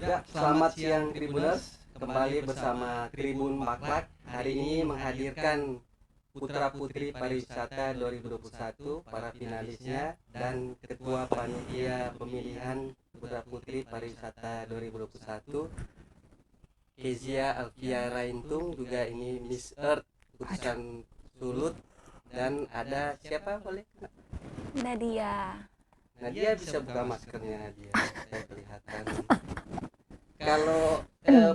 Ya, selamat siang Tribuners. Kembali bersama Tribun Maklak. Hari ini menghadirkan Putra Putri Pariwisata 2021, para finalisnya dan Ketua Panitia Pemilihan Putra Putri Pariwisata 2021, Kezia Alfia Raintung, juga ini Miss Earth utusan Sulut, dan ada siapa boleh? Nadia. Nadia, bisa buka maskernya Nadia, saya kelihatan. Kalau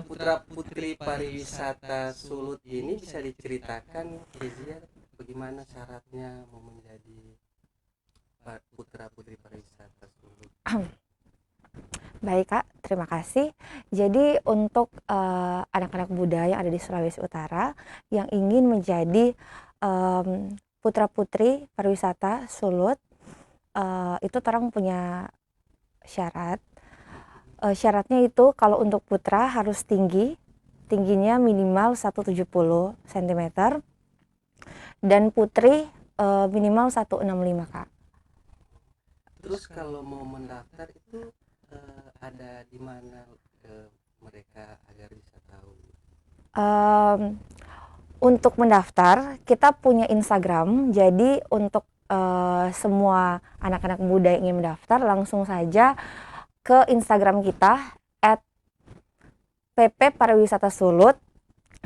putra putri pariwisata Sulut ini bisa diceritakan Kezia bagaimana syaratnya mau menjadi putra putri pariwisata Sulut? Baik Kak, terima kasih. Jadi untuk anak-anak muda yang ada di Sulawesi Utara yang ingin menjadi putra putri pariwisata Sulut, itu orang punya syarat. Syaratnya itu kalau untuk putra harus tingginya minimal 170 cm dan putri minimal 165 Kak. Terus kalau mau mendaftar itu ada di mana mereka agar bisa tahu? Untuk mendaftar kita punya Instagram, jadi untuk semua anak-anak muda yang ingin mendaftar langsung saja ke Instagram kita @pp Pariwisata Sulut.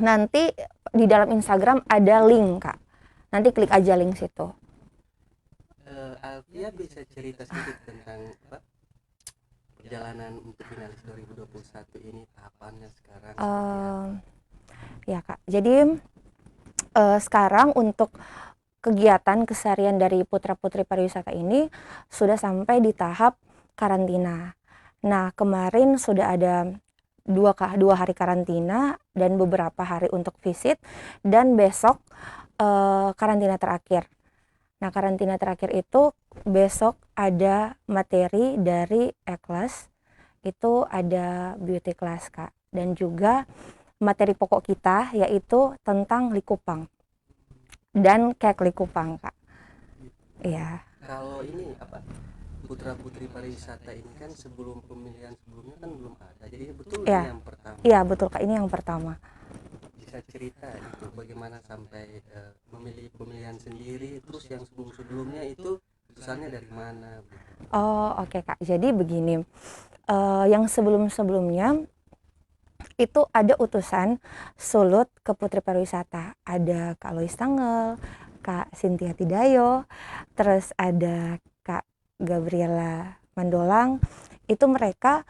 Nanti di dalam Instagram ada link Kak, nanti klik aja link situ. Alfia bisa cerita sedikit tentang perjalanan untuk finalis 2021 ini, tahapannya sekarang seperti apa? Ya Kak, jadi sekarang untuk kegiatan keseharian dari putra putri pariwisata ini sudah sampai di tahap karantina. Nah, kemarin sudah ada dua hari karantina dan beberapa hari untuk visit, dan besok karantina terakhir. Nah, karantina terakhir itu besok ada materi dari E-Class, itu ada beauty class Kak, dan juga materi pokok kita yaitu tentang Likupang dan kek Likupang Kak. Iya. Kalau ini apa, putra putri pariwisata ini kan sebelum pemilihan sebelumnya kan belum ada, jadi betul Ya. ini yang pertama? Iya betul Kak, ini yang pertama. Bisa cerita itu bagaimana sampai memilih pemilihan sendiri, terus yang sebelum-sebelumnya itu keputusannya dari mana? Oh oke Kak, jadi begini, yang sebelum-sebelumnya itu ada utusan Sulut ke Putri Pariwisata, ada Kak Lois Tangel, Kak Cynthia Tidayo, terus ada Kak Gabriela Mandolang. Itu mereka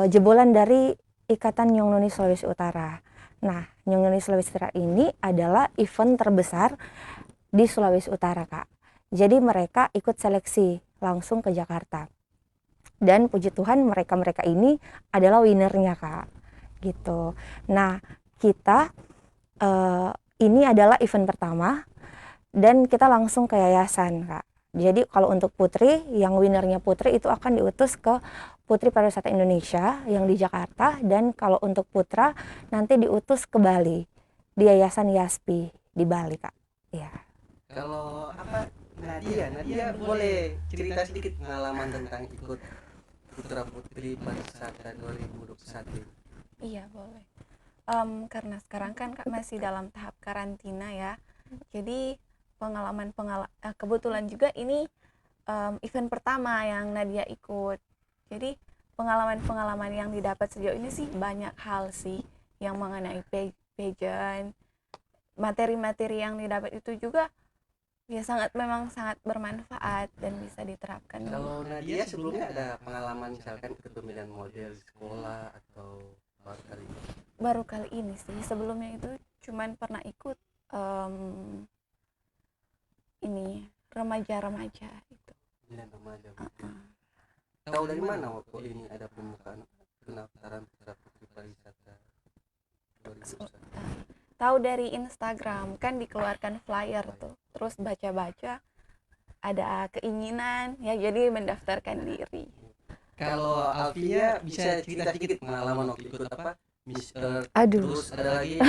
jebolan dari Ikatan Nyong Noni Sulawesi Utara. Nah, Nyong Noni Sulawesi Utara ini adalah event terbesar di Sulawesi Utara Kak. Jadi mereka ikut seleksi langsung ke Jakarta. Dan puji Tuhan mereka-mereka ini adalah winernya Kak. Gitu. Nah, kita ini adalah event pertama dan kita langsung ke yayasan Kak. Jadi kalau untuk putri, yang winernya putri itu akan diutus ke Putri Pariwisata Indonesia yang di Jakarta, dan kalau untuk putra nanti diutus ke Bali di Yayasan Yaspi di Bali Kak. Ya. Kalau apa, Nadia boleh cerita sedikit pengalaman tentang ikut putra putri pariwisata 2021? Iya boleh. Karena sekarang kan Kak masih dalam tahap karantina ya. Jadi kebetulan juga ini event pertama yang Nadia ikut. Jadi pengalaman-pengalaman yang didapat sejauh ini sih banyak hal sih yang mengenai pageant. Materi-materi yang didapat itu juga ya memang sangat bermanfaat dan bisa diterapkan. Kalau Nadia sebelumnya ada pengalaman misalkan ikut pemilihan model di sekolah atau baru kali ini? Baru kali ini sih. Sebelumnya itu cuman pernah ikut ini remaja-remaja itu. Pemilihan remaja. Tahu dari mana waktu ini ada pembukaan pendaftaran putra putri pariwisata 2021? Tahu dari Instagram, kan dikeluarkan flyer tuh. Terus baca-baca ada keinginan ya, jadi mendaftarkan diri. Kalau Alfia bisa cerita sedikit pengalaman waktu ikut apa, Miss Earth, Aduh. terus ada lagi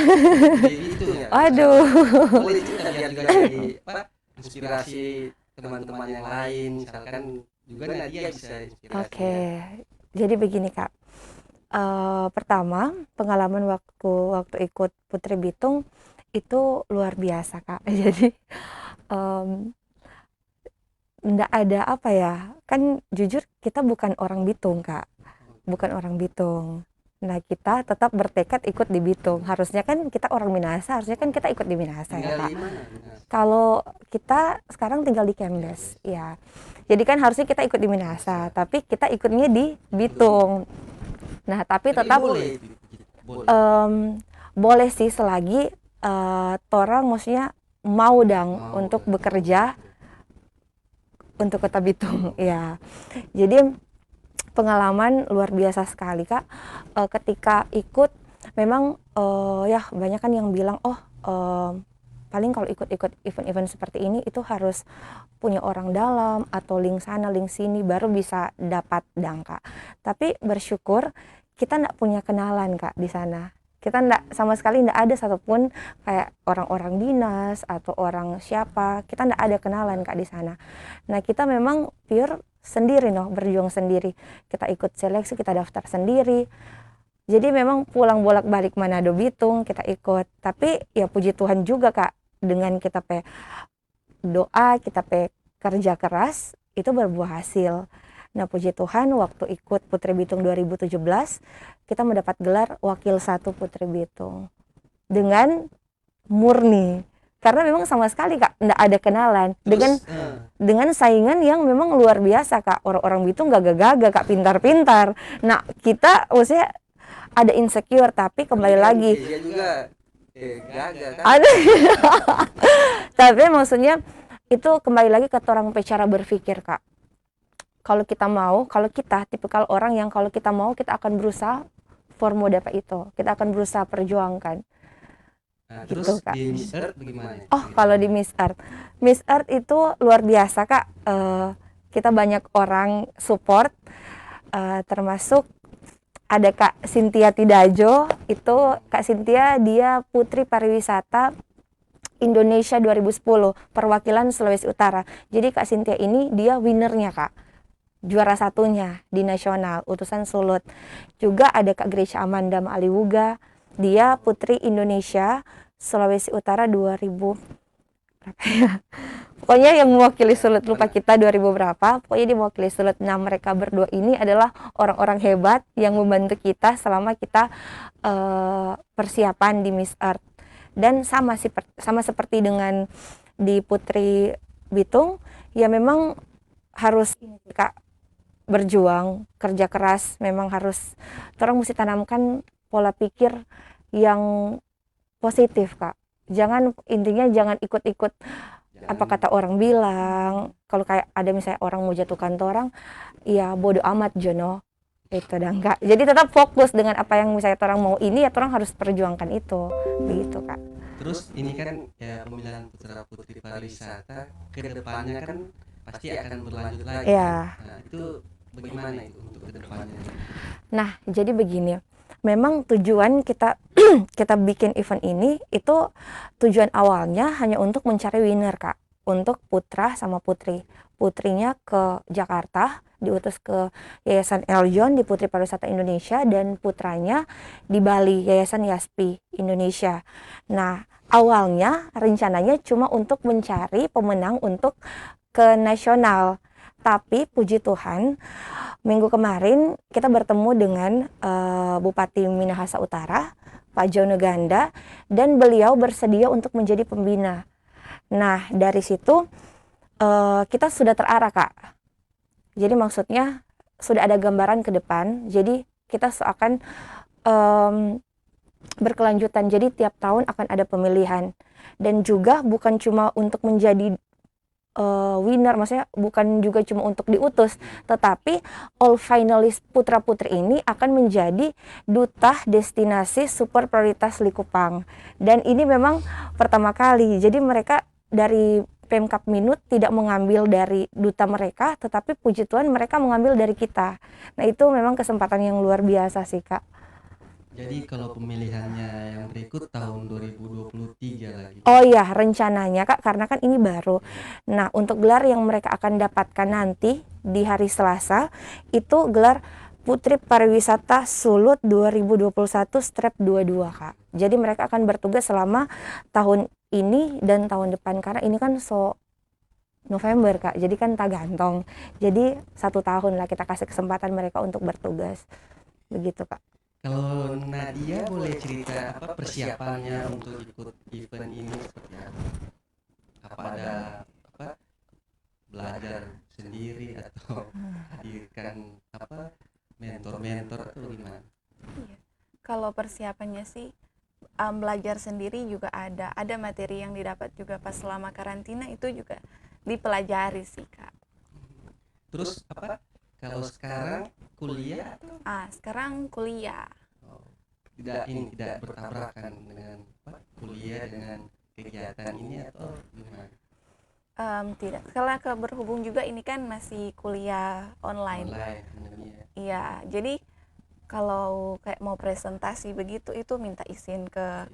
jadi itu ya. Aduh. Boleh cerita biar juga jadi apa, inspirasi teman-teman yang lain, misalkan juga Nadia bisa inspirasi. Oke. Jadi begini Kak. Pertama, pengalaman waktu ikut Putri Bitung itu luar biasa, Kak. Jadi, mmm, nggak ada apa ya, kan jujur kita bukan orang Bitung, Kak, bukan orang Bitung. Nah, kita tetap bertekad ikut di Bitung. Harusnya kan kita orang Minahasa, harusnya kan kita ikut di Minahasa ya, Tinggal Kak. di mana? Nah, Kalau kita sekarang tinggal di Kemdes, ya. Jadi kan harusnya kita ikut di Minahasa, tapi kita ikutnya di Bitung. Nah, tapi tetap boleh itu, boleh. boleh sih selagi torang maksudnya mau dang Mau, untuk ya. bekerja untuk Kota Bitung, ya. Jadi pengalaman luar biasa sekali, Kak. Ketika ikut memang ya banyak kan yang bilang, oh paling kalau ikut-ikut event-event seperti ini itu harus punya orang dalam atau link sana link sini baru bisa dapat dang, Kak. Tapi bersyukur kita nggak punya kenalan, Kak, di sana. Kita nggak sama sekali nggak ada satupun kayak orang-orang dinas atau orang siapa, kita nggak ada kenalan, Kak, di sana. Nah, kita memang pure sendiri noh, berjuang sendiri. Kita ikut seleksi, kita daftar sendiri. Jadi memang pulang bolak-balik Manado Bitung kita ikut. Tapi ya puji Tuhan juga, Kak, dengan kita doa, kita kerja keras itu berbuah hasil. Nah, puji Tuhan waktu ikut Putri Bitung 2017 kita mendapat gelar Wakil 1 Putri Bitung dengan murni. Karena memang sama sekali, Kak, nggak ada kenalan dengan saingan yang memang luar biasa, Kak. Orang-orang Bitung gagah-gagah, Kak, pintar-pintar. Nah, kita maksudnya ada insecure, tapi kembali lagi Dia juga gagal kan? ada tapi maksudnya itu kembali lagi ke orang cara berpikir, Kak. Kalau kita mau, kalau kita tipikal orang yang kalau kita mau kita akan berusaha formo dapat itu, kita akan berusaha perjuangkan. Nah, Gitu, terus Kak. di Miss Earth bagaimana? Oh, kalau di Miss Earth itu luar biasa, Kak. Kita banyak orang support, termasuk ada Kak Cynthia Tidajo. Itu Kak Cynthia dia Putri Pariwisata Indonesia 2010 perwakilan Sulawesi Utara. Jadi Kak Cynthia ini dia winnernya, Kak, juara satunya di nasional utusan Sulut. Juga ada Kak Grecia Amanda Maliwuga, dia Putri Indonesia Sulawesi Utara 2000 berapa ya? Pokoknya yang mewakili Sulut, lupa kita 2000 berapa, pokoknya dia mewakili Sulut. Nah, mereka berdua ini adalah orang-orang hebat yang membantu kita selama kita persiapan di Miss Earth. Dan sama seperti dengan di Putri Bitung, ya memang harus Kak berjuang, kerja keras, memang harus orang mesti tanamkan pola pikir yang positif, Kak. Intinya jangan ikut-ikut apa kata orang bilang. Kalau kayak ada misalnya orang mau jatuhkan orang, ya bodo amat Jono. Itu dan Kak. Jadi tetap fokus dengan apa yang misalnya orang mau ini, ya orang harus perjuangkan itu. Begitu, Kak. Terus ini kan ya pemilihan putra putri pariwisata ke depannya kan pasti akan berlanjut lagi. Ya. Nah, itu bagaimana itu untuk ke depannya? Nah, jadi begini. Memang tujuan kita kita bikin event ini itu tujuan awalnya hanya untuk mencari winner, Kak. Untuk putra sama putri. Putrinya ke Jakarta, diutus ke Yayasan Eljon di Putri Pariwisata Indonesia, dan putranya di Bali, Yayasan Yaspi Indonesia. Nah, awalnya rencananya cuma untuk mencari pemenang untuk ke nasional. Tapi puji Tuhan, minggu kemarin kita bertemu dengan Bupati Minahasa Utara, Pak Jono Ganda, dan beliau bersedia untuk menjadi pembina. Nah, dari situ kita sudah terarah, Kak. Jadi maksudnya sudah ada gambaran ke depan. Jadi kita akan berkelanjutan. Jadi tiap tahun akan ada pemilihan. Dan juga bukan cuma untuk menjadi winner, maksudnya bukan juga cuma untuk diutus, tetapi all finalis putra-putri ini akan menjadi duta destinasi super prioritas Likupang. Dan ini memang pertama kali, jadi mereka dari Pemkab Minut tidak mengambil dari duta mereka, tetapi puji Tuhan mereka mengambil dari kita. Nah, itu memang kesempatan yang luar biasa sih, Kak. Jadi kalau pemilihannya yang berikut tahun 2023 lagi. Oh iya, rencananya, Kak, karena kan ini baru. Nah, untuk gelar yang mereka akan dapatkan nanti di hari Selasa, itu gelar Putri Pariwisata Sulut 2021 Strap 22 Kak. Jadi mereka akan bertugas selama tahun ini dan tahun depan, karena ini kan November Kak, jadi kan tak gantong. Jadi 1 tahun lah kita kasih kesempatan mereka untuk bertugas. Begitu Kak. Kalau Nadia boleh cerita apa persiapannya untuk ikut event ini seperti apa? Apa ada apa belajar sendiri atau hadirkan apa mentor-mentor atau gimana? Iya. Kalau persiapannya sih belajar sendiri juga ada materi yang didapat juga pas selama karantina itu juga dipelajari sih Kak. Terus apa? Kalau sekarang kuliah atau Sekarang kuliah. tidak bertabrakan dengan apa, kuliah dengan kegiatan ini atau gimana? Tidak, karena berhubung juga ini kan masih kuliah online. Online pandemi ya. Iya, jadi kalau kayak mau presentasi begitu itu minta izin ke,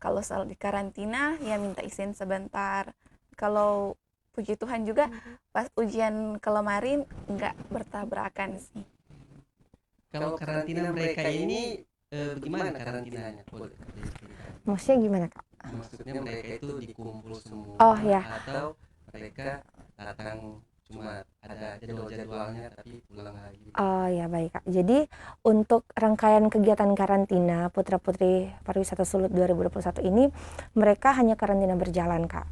kalau di karantina ya minta izin sebentar. Kalau puji Tuhan juga pas ujian kemarin nggak bertabrakan sih. Kalau karantina mereka ini bagaimana karantinanya? Boleh diceritakan? Maksudnya gimana Kak? Maksudnya mereka itu dikumpul semua Oh, ya. atau mereka datang cuma ada jadwal-jadwalnya tapi pulang lagi? Oh ya baik Kak. Jadi untuk rangkaian kegiatan karantina Putra Putri Pariwisata Sulut 2021 ini mereka hanya karantina berjalan Kak.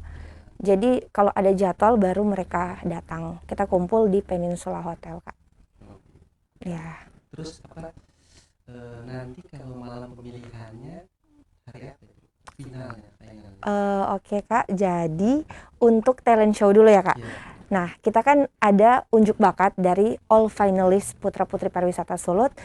Jadi kalau ada jadwal baru mereka datang. Kita kumpul di Peninsula Hotel Kak. Ya. Terus apa nanti kalau malam pemilihannya hari apa itu? Finalnya. Oke Kak, jadi untuk talent show dulu ya Kak. Iya. Nah, kita kan ada unjuk bakat dari all finalist Putra Putri Pariwisata Sulut.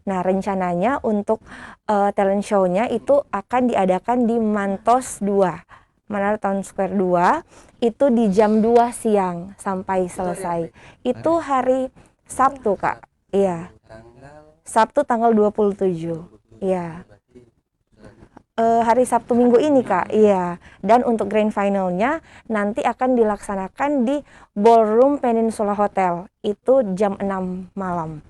Nah, rencananya untuk talent show-nya itu akan diadakan di Mantos 2, Manara Town Square 2, itu di jam 2 siang sampai selesai. Itu hari Sabtu Kak. Iya, Sabtu tanggal 27. Iya. Hari Sabtu minggu ini Kak, iya. Dan untuk grand finalnya nanti akan dilaksanakan di Ballroom Peninsula Hotel, itu jam 6 malam.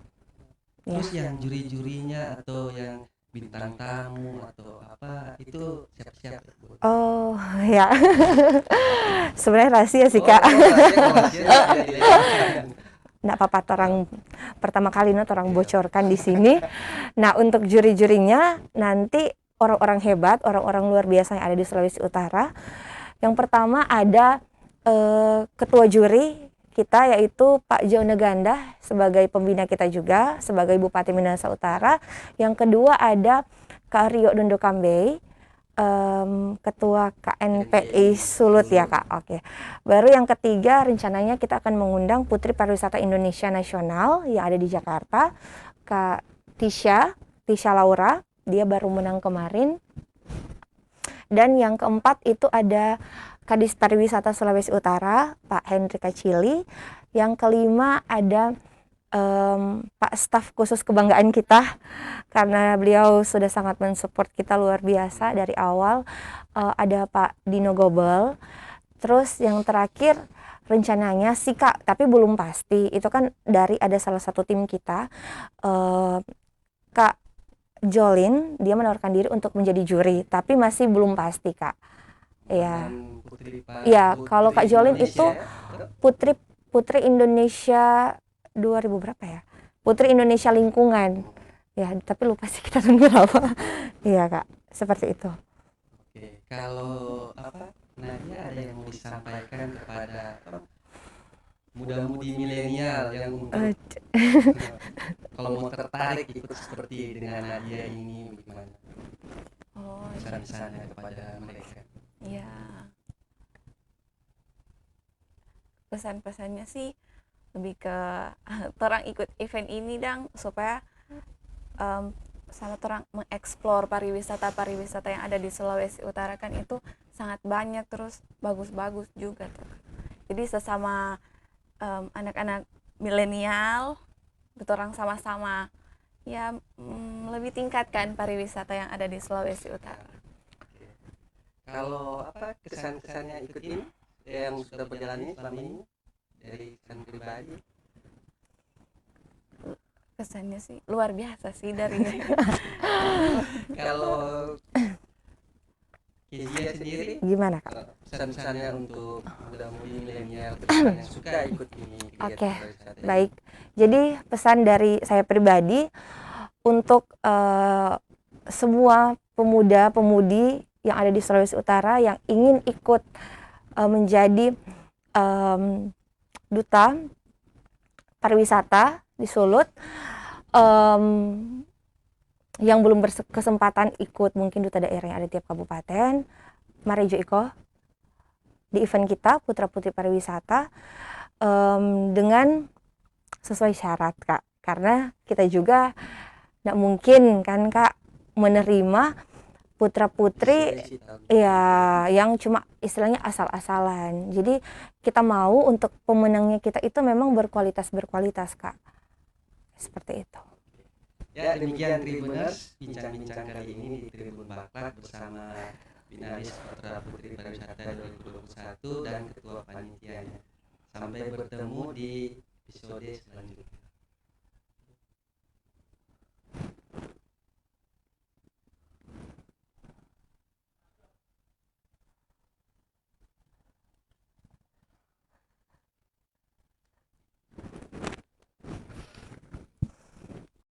Terus yang juri-jurinya atau yang bintang tamu atau apa itu siap-siap? Oh ya, sebenarnya rahasia sih Kak. Nggak apa-apa, orang pertama kali orang bocorkan di sini. Nah untuk juri-jurinya nanti orang-orang hebat, orang-orang luar biasa yang ada di Sulawesi Utara. Yang pertama ada ketua juri kita yaitu Pak Jone Ganda sebagai pembina kita juga, sebagai Bupati Minahasa Utara. Yang kedua ada Kak Rio Dondo Kambei, Ketua KNPI Sulut ya Kak. Oke. Baru yang ketiga rencananya kita akan mengundang Putri Pariwisata Indonesia Nasional yang ada di Jakarta, Kak Tisha Laura. Dia baru menang kemarin. Dan yang keempat itu ada Kadis Pariwisata Sulawesi Utara, Pak Henry Kacili. Yang kelima ada Pak staf khusus kebanggaan kita, karena beliau sudah sangat mensupport kita luar biasa dari awal. Ada Pak Dino Gobel. Terus yang terakhir rencananya sih Kak, tapi belum pasti. Itu kan dari ada salah satu tim kita, Kak Jolin, dia menawarkan diri untuk menjadi juri, tapi masih belum pasti Kak. Iya. Iya, kalau Kak Jolin itu Putri Indonesia 2000 berapa ya? Putri Indonesia Lingkungan. Ya, tapi lupa sih kita tunggu apa. Iya Kak, seperti itu. Oke, kalau apa Nadia ada yang mau disampaikan kepada muda-mudi milenial yang untuk kalau mau tertarik ikut seperti dengan Nadia ini bagaimana? Pesan-pesannya kepada mereka. Iya. Pesan-pesannya sih lebih ke orang ikut event ini dang supaya sama orang mengeksplor pariwisata yang ada di Sulawesi Utara kan itu sangat banyak, terus bagus-bagus juga tuh. Jadi sesama anak-anak milenial, orang sama-sama ya lebih tingkatkan pariwisata yang ada di Sulawesi Utara. Kalau apa kesan-kesannya ikut ini yang sudah berjalan ini selama ini dari kesan pribadi? Kesannya sih luar biasa sih dari Kalau Kezia sendiri, Gimana Kak? pesan-pesannya untuk muda-mudi milenial ke depan yang suka ikut ini kegiatan Oke, pariwisata ini? baik. Jadi pesan dari saya pribadi untuk semua pemuda-pemudi yang ada di Sulawesi Utara yang ingin ikut menjadi duta pariwisata di Sulut, yang belum berkesempatan ikut mungkin duta daerah yang ada di tiap kabupaten, mari jo iko di event kita Putra Putri Pariwisata dengan sesuai syarat Kak, karena kita juga nggak mungkin kan Kak menerima putra putri Isi tahun ya yang cuma istilahnya asal-asalan. Jadi kita mau untuk pemenangnya kita itu memang berkualitas Kak, seperti itu. Ya, demikian Tribuners, bincang-bincang kali ini di Tribun Baklak bersama finalis Putra Putri Pariwisata 2021 dan ketua panitianya. Sampai bertemu di episode selanjutnya.